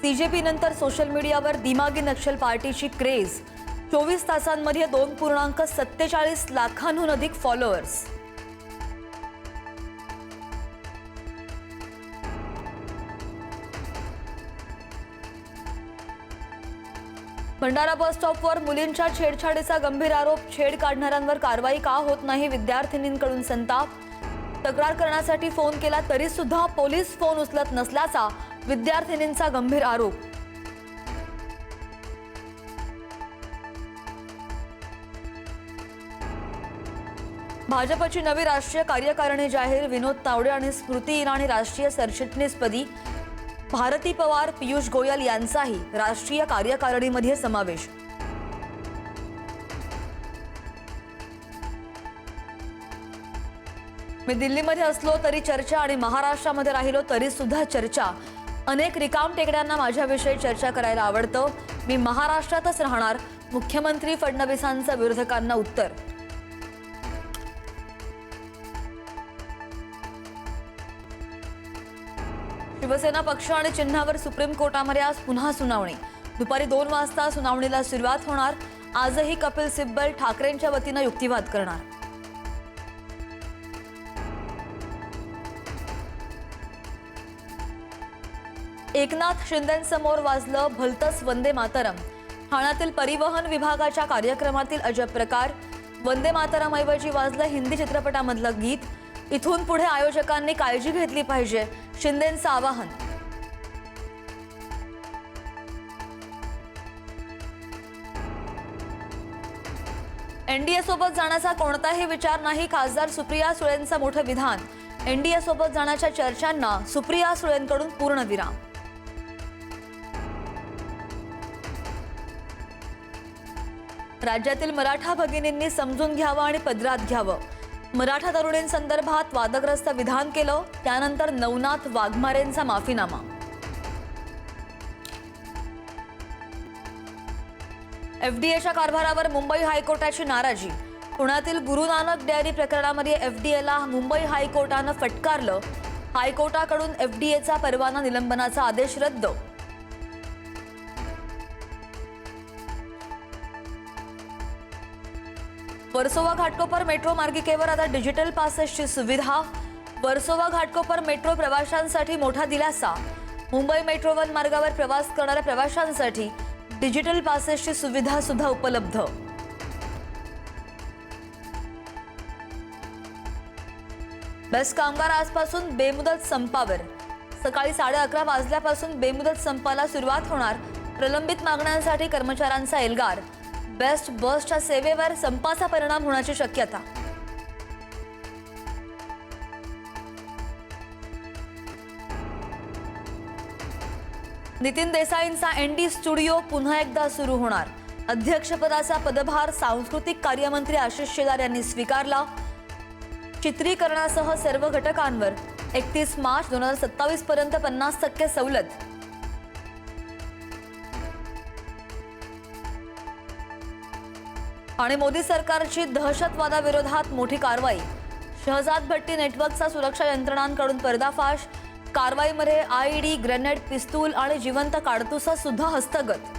CJP नंतर social मीडियावर दिमागी नक्षल पार्टीची क्रेज। 24 तासांमध्ये 2.47 लाखांहून अधिक फॉलोअर्स। भंडारा बस स्टॉपवर मुलींच्या छेडछाडीचा गंभीर आरोप। छेड काढणाऱ्यांवर कारवाई का होत नाही? विद्यार्थिनींकडून संताप। तक्रार करण्यासाठी फोन केला तरी सुद्धा पोलीस फोन उचलत नसल्याचा विद्यार्थिनींचा गंभीर आरोप। भाजपची नवी राष्ट्रीय कार्यकारिणी जाहीर। विनोद तावडे आणि स्मृती इराणी राष्ट्रीय सरचिटणीसपदी, भारती पवार, पीयूष गोयल यांचाही राष्ट्रीय कार्यकारिणीमध्ये समावेश। मी दिल्लीमध्ये असलो तरी चर्चा आणि महाराष्ट्रामध्ये राहिलो तरी सुद्धा चर्चा। अनेक रिकाम टेकड्यांना माझ्याविषयी चर्चा करायला आवडतं। मी महाराष्ट्रातच राहणार, मुख्यमंत्री फडणवीसांचं विरोधकांना उत्तर। शिवसेना पक्ष आणि चिन्हावर सुप्रीम कोर्टामध्ये आज पुन्हा सुनावणी। दुपारी 2 वाजता सुनावणीला सुरुवात होणार। आजही कपिल सिब्बल ठाकरेंच्या वतीने युक्तिवाद करणार। एकनाथ शिंदेंसमोर वाजलं भलतंच वंदे मातरम। ठाण्यातील परिवहन विभागाच्या कार्यक्रमातील अजब प्रकार। वंदे मातरम ऐवजी वाजलं हिंदी चित्रपटामधलं गीत। इथून पुढे आयोजकांनी काळजी घेतली पाहिजे, शिंदेंचं आवाहन। एनडीए सोबत जाण्याचा कोणताही विचार नाही, खासदार सुप्रिया सुळेंचं मोठं विधान। एनडीए सोबत जाण्याच्या चर्चांना सुप्रिया सुळेंकडून पूर्णविराम। राज्यातील मराठा भगिनींनी समजून घ्यावं आणि पदरात घ्यावं। मराठा तरुणींसंदर्भात वादग्रस्त विधान केलं, त्यानंतर नवनाथ वाघमारेंचा माफीनामा। एफडीएच्या कारभारावर मुंबई हायकोर्टाची नाराजी। पुण्यातील गुरु नानक डेअरी प्रकरणामध्ये एफडीएला मुंबई हायकोर्टानं फटकारलं। हायकोर्टाकडून एफडीएचा परवाना निलंबनाचा आदेश रद्द। वर्सोवा घाटकोपर मेट्रो मार्गिकेवर आता डिजिटल पासेसची सुविधा। वर्सोवा घाटकोपर मेट्रो प्रवाशांसाठी मोठा दिलासा। मुंबई मेट्रो 1 मार्गावर प्रवास करणाऱ्या प्रवाशांसाठी डिजिटल पासेसची सुविधा सुद्धा उपलब्ध। बेस्ट कामगार आजपासून बेमुदत संपावर। सकाळी 11:30 वाजल्यापासून बेमुदत संपाला सुरुवात होणार। प्रलंबित मागण्यांसाठी कर्मचाऱ्यांचा एल्गार। बेस्ट बसच्या सेवेवर संपाचा परिणाम होण्याची शक्यता। नितीन देसाईंचा एनडी स्टुडिओ पुन्हा एकदा सुरू होणार। अध्यक्षपदाचा पदभार सांस्कृतिक कार्यमंत्री आशिष शेलार यांनी स्वीकारला। चित्रीकरणासह सर्व घटकांवर 31 मार्च 2027 पर्यंत 50% सवलत। आणि मोदी सरकारची दहशतवादाविरोधात मोठी कारवाई। शहजाद भट्टी नेटवर्कचा सुरक्षा यंत्रणांकडून पर्दाफाश। कारवाईमध्ये आयईडी, ग्रेनेड, पिस्तूल आणि जिवंत काडतुसा सुद्धा हस्तगत।